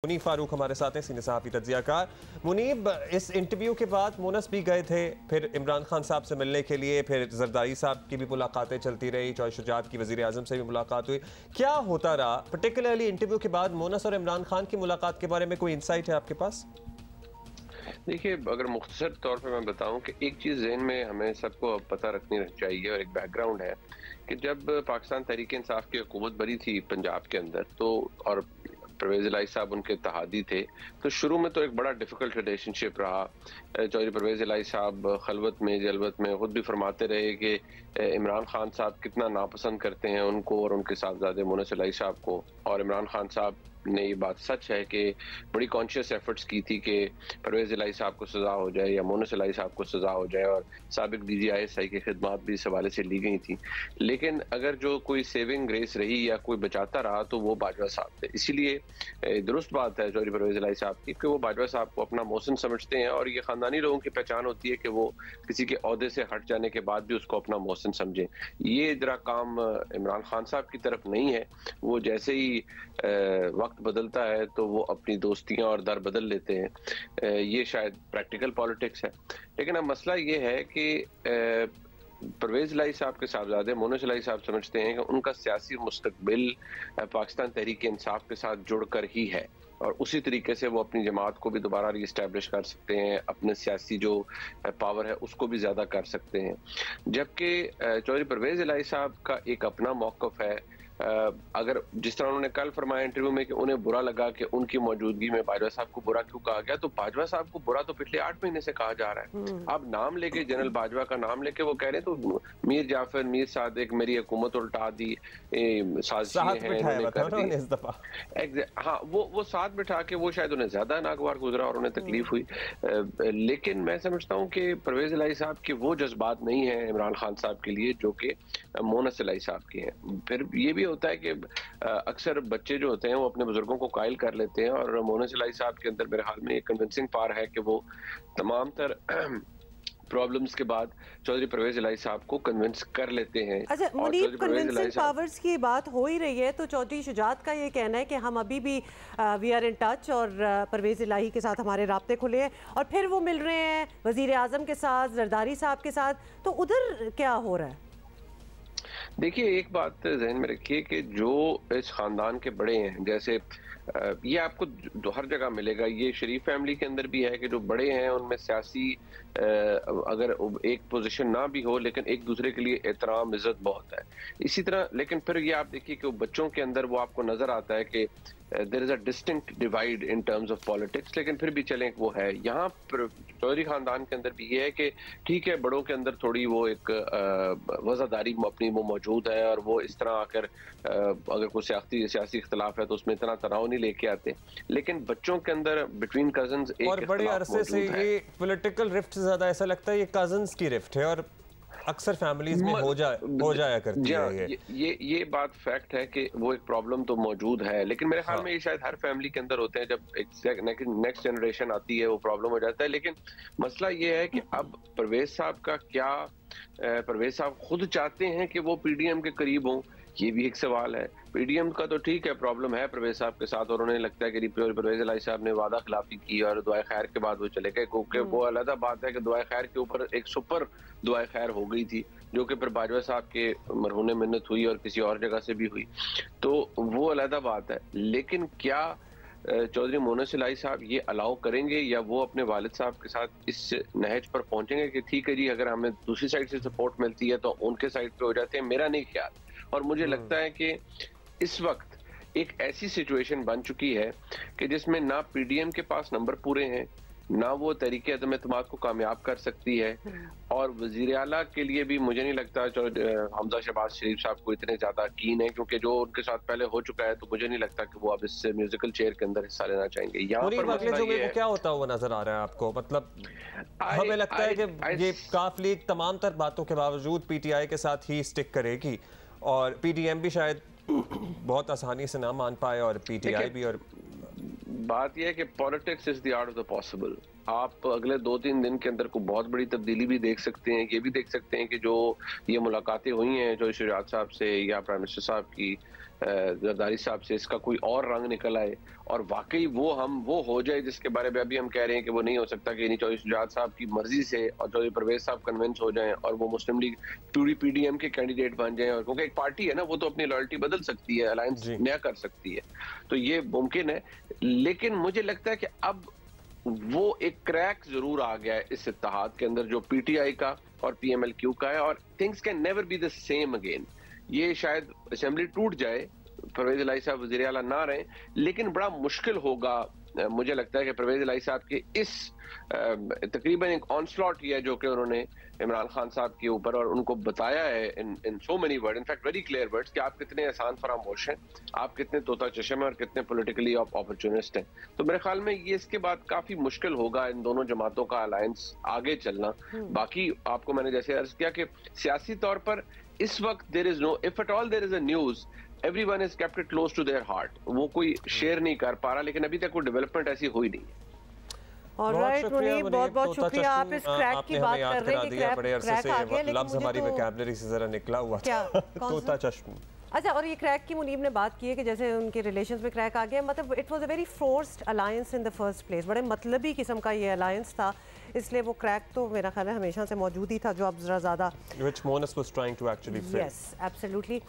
मुनीब फारूक हमारे साथ हैं, सीनियर सहाफ़ी तज्ज़ियाकार। मुनीब, इस इंटरव्यू के बाद मोनस भी गए थे, फिर इमरान खान साहब से मिलने के लिए, फिर जरदारी साहब की भी मुलाकातें चलती रही, चौधरी शुजात की वज़ीर आज़म से भी मुलाकात हुई। क्या होता रहा पर्टिकुलरली इंटरव्यू के बाद मोनस और इमरान खान की मुलाकात के बारे में कोई इंसाइट है आपके पास? देखिए, अगर मुख्तसर तौर पे मैं बताऊं कि एक चीज़ ज़हन में हमें सबको पता रखनी चाहिए और एक बैकग्राउंड है कि जब पाकिस्तान तहरीक इंसाफ की हुकूमत बनी थी पंजाब के अंदर, तो और परवेज़ इलाही साहब उनके इत्तेहादी थे, तो शुरू में तो एक बड़ा डिफ़िकल्ट रिलेशनशिप रहा। चौधरी परवेज़ इलाही साहब खलवत में जलवत में खुद भी फरमाते रहे कि इमरान खान साहब कितना नापसंद करते हैं उनको और उनके साहबजादे मोनस इलाही साहब को। और इमरान खान साहब ने ये बात सच है कि बड़ी कॉन्शियस एफर्ट्स की थी कि परवेज़ इलाही साहब को सज़ा हो जाए या मोनस इलाही साहब को सज़ा हो जाए, और साबिक DGI की खिदमात भी इस हवाले से ली गई थी। लेकिन अगर जो कोई सेविंग ग्रेस रही या कोई बचाता रहा तो वो बाजवा साहब थे। इसीलिए दुरुस्त बात है चौधरी परवेज़ इलाही साहब की कि वो बाजवा साहब को अपना मोहसिन समझते हैं, और ये ख़ानदानी लोगों की पहचान होती है कि वो किसी के ओहदे से हट जाने के बाद भी उसको अपना मोहसिन समझें। ये जरा काम इमरान खान साहब की तरफ नहीं है। वो जैसे ही वक्त बदलता है तो वो अपनी दोस्तियां और दर बदल लेते हैं। ये शायद प्रैक्टिकल पॉलिटिक्स है। लेकिन अब मसला ये है कि परवेज़ इलाही साहब के साहबजादे मोनस इलाही साहब समझते हैं कि उनका सियासी मुस्तकबिल पाकिस्तान तहरीक इंसाफ के साथ जुड़कर ही है, और उसी तरीके से वो अपनी जमात को भी दोबारा रीस्टैब्लिश कर सकते हैं, अपने सियासी जो पावर है उसको भी ज़्यादा कर सकते हैं। जबकि चौधरी परवेज़ इलाही साहब का एक अपना मौक़िफ़ है। अगर जिस तरह उन्होंने कल फरमाया इंटरव्यू में कि उन्हें बुरा लगा कि उनकी मौजूदगी में बाजवा साहब को बुरा क्यों कहा गया, तो बाजवा साहब को बुरा तो पिछले 8 महीने से कहा जा रहा है। अब नाम लेके जनरल बाजवा का नाम लेके वो कह रहे हैं तो मीर जाफर, मीर सादिक, मेरी हुकूमत उल्टा दी, हाँ, वो साथ बिठा के वो शायद उन्हें ज्यादा नागवार गुजरा और उन्हें तकलीफ हुई। लेकिन मैं समझता हूँ कि परवेज़ इलाही साहब के वो जज्बात नहीं है इमरान खान साहब के लिए जो कि मोनस इलाही साहब के हैं। फिर ये भी होता है कि अक्सर बच्चे जो होते हैं वो अपने बुजुर्गों को कायल कर लेते हैं, और मोनस इलाही साहब के अंदर मेरे ख्याल में एक कन्विंसिंग पावर है कि वो तमाम तर प्रॉब्लम्स के बाद चौधरी परवेज़ इलाही साहब को कन्विंस कर लेते हैं। अच्छा मुनीब, कन्विंसिंग पावर्स की बात हो ही रही है तो चौधरी शुजात का ये कहना है कि हम अभी भी वी आर इन टच और परवेज़ इलाही के साथ हमारे राब्ते खुले हैं, और फिर वो मिल रहे हैं वज़ीर आज़म के साथ, जरदारी साहब के साथ, तो उधर क्या हो रहा है? देखिए, एक बात जहन में रखिए कि जो इस खानदान के बड़े हैं, जैसे ये आपको हर जगह मिलेगा, ये शरीफ फैमिली के अंदर भी है कि जो बड़े हैं उनमें सियासी अगर एक पोजीशन ना भी हो लेकिन एक दूसरे के लिए एहतराम इज्जत बहुत है। इसी तरह लेकिन फिर ये आप देखिए कि बच्चों के अंदर वो आपको नजर आता है कि there is a distinct divide in terms of politics, लेकिन फिर भी चलें वो है। यहाँ पर चौधरी खानदान के अंदर भी ये है कि ठीक है, बड़ों के अंदर थोड़ी वो एक वज़ादारी अपनी वो मौजूद है, और वो इस तरह आकर अगर कोई सियासी इख्तलाफ है तो उसमें इतना तनाव नहीं लेके आते, लेकिन बच्चों के अंदर बिटवीन कजन्स एक और बड़े अरसे से ये पॉलिटिकल रिफ्ट ज्यादा ऐसा लगता है ये कजन्स की रिफ्ट है, और अक्सर फैमिलीज में हो जाया करती है। ये बात फैक्ट है कि वो एक प्रॉब्लम तो मौजूद है, लेकिन मेरे ख्याल में ये शायद हर फैमिली के अंदर होते हैं। जब एक नेक्स्ट जनरेशन आती है वो प्रॉब्लम हो जाता है। लेकिन मसला ये है कि अब परवेज़ साहब का क्या परवेज़ साहब खुद चाहते हैं कि वो PDM के करीब हों, ये भी एक सवाल है। PDM का तो ठीक है, प्रॉब्लम है परवेज़ साहब के साथ, और उन्हें लगता है कि परवेज़ इलाही साहब ने वादा खिलाफी की और दुआ खैर के बाद वो चले गए, क्योंकि वो अलग बात है कि दुआ खैर के ऊपर एक सुपर दुआ खैर हो गई थी जो कि फिर बाजवा साहब के मरहूने मिन्नत हुई और किसी और जगह से भी हुई, तो वो अलग बात है। लेकिन क्या चौधरी मोनस इलाही साहब ये अलाउ करेंगे, या वो अपने वालिद साहब के साथ इस नहज पर पहुंचेंगे कि ठीक है जी, अगर हमें दूसरी साइड से सपोर्ट मिलती है तो उनके साइड पे हो जाते हैं? मेरा नहीं ख्याल। और मुझे लगता है कि इस वक्त एक ऐसी सिचुएशन बन चुकी है कि जिसमें ना PDM के पास नंबर पूरे हैं, ना वो तरीके अदम एतमाद को कामयाब कर सकती है, और वजीर आला के लिए भी मुझे नहीं लगता हमजा शहबाज शरीफ साहब को इतने ज्यादा कीन है, क्योंकि जो उनके साथ पहले हो चुका है, तो मुझे नहीं लगता कि वो अब इस म्यूजिकल चेयर के अंदर हिस्सा लेना चाहेंगे। यहाँ पर अगले जुमे को क्या होता हुआ नजर आ रहा है आपको? मतलब हमें लगता है कि ये काफ लीग तमाम तर बातों के बावजूद PTI के साथ ही स्टिक करेगी, और PDM भी शायद बहुत आसानी से ना मान पाए, और PTI भी। और बात यह है कि politics is the art of the possible. आप अगले 2-3 दिन के अंदर को बहुत बड़ी तब्दीली भी देख सकते हैं। ये भी देख सकते हैं कि जो ये मुलाकातें हुई हैं चौधरी शुजात साहब से या प्राइम मिनिस्टर साहब की जरदारी साहब से, इसका कोई और रंग निकल आए और वाकई वो हो जाए जिसके बारे में अभी हम कह रहे हैं कि वो नहीं हो सकता, कि चौधरी शुजात साहब की मर्जी से और चौधरी परवेज साहब कन्विंस हो जाएं और वो मुस्लिम लीग पूरी पीडीएम के कैंडिडेट बन जाएं। और क्योंकि एक पार्टी है ना, वो तो अपनी लॉयल्टी बदल सकती है, अलायंस नया कर सकती है, तो ये मुमकिन है। लेकिन मुझे लगता है कि अब वो एक क्रैक जरूर आ गया है इस इत्तेहाद के अंदर जो पीटीआई का और पीएमएलक्यू का है, और things can never be the same again. ये शायद असेंबली टूट जाए, परवेज इलाही साहब वज़ीर आला ना रहे, लेकिन बड़ा मुश्किल होगा मुझे लगता है कि परवेज इलाही साहब के इस तकरीबन एक ऑनस्लॉट किया जो कि उन्होंने इमरान खान साहब के ऊपर, और उनको बताया है in so many word, in fact very clear words, कि आप कितने आसान फरामोश हैं, आप कितने तोता चशम हैं और कितने पॉलिटिकली अपॉर्चुनिस्ट हैं। तो मेरे ख्याल में ये इसके बाद काफी मुश्किल होगा इन दोनों जमातों का अलायंस आगे चलना। बाकी आपको मैंने जैसे अर्ज किया कि सियासी तौर पर इस वक्त there is no, if at all there is a news, everyone is kept it close to their heart. वो कोई शेयर नहीं कर पा रहा, लेकिन अभी तक कोई डेवलपमेंट ऐसी हुई नहीं है। ऑलराइट मुनीब, बहुत बहुत शुक्रिया। आप इस क्रैक की बात कर रहे हैं कि क्रैक आ गया, लेकिन लफ्ज़ हमारी वोकैबुलरी से जरा निकला हुआ था, तोता चश्म। अच्छा, और ये क्रैक की मुनीब ने बात की है कि जैसे उनके रिलेशंस में क्रैक आ गया, मतलब it was a very forced alliance in the first place, बड़े मतलबी किस्म का ये अलायंस था, इसलिए वो क्रैक तो मेरा ख्याल है हमेशा से मौजूद ही था, जो अब जरा ज़्यादा व्हिच मोनस was trying to actually fill. Yes, absolutely.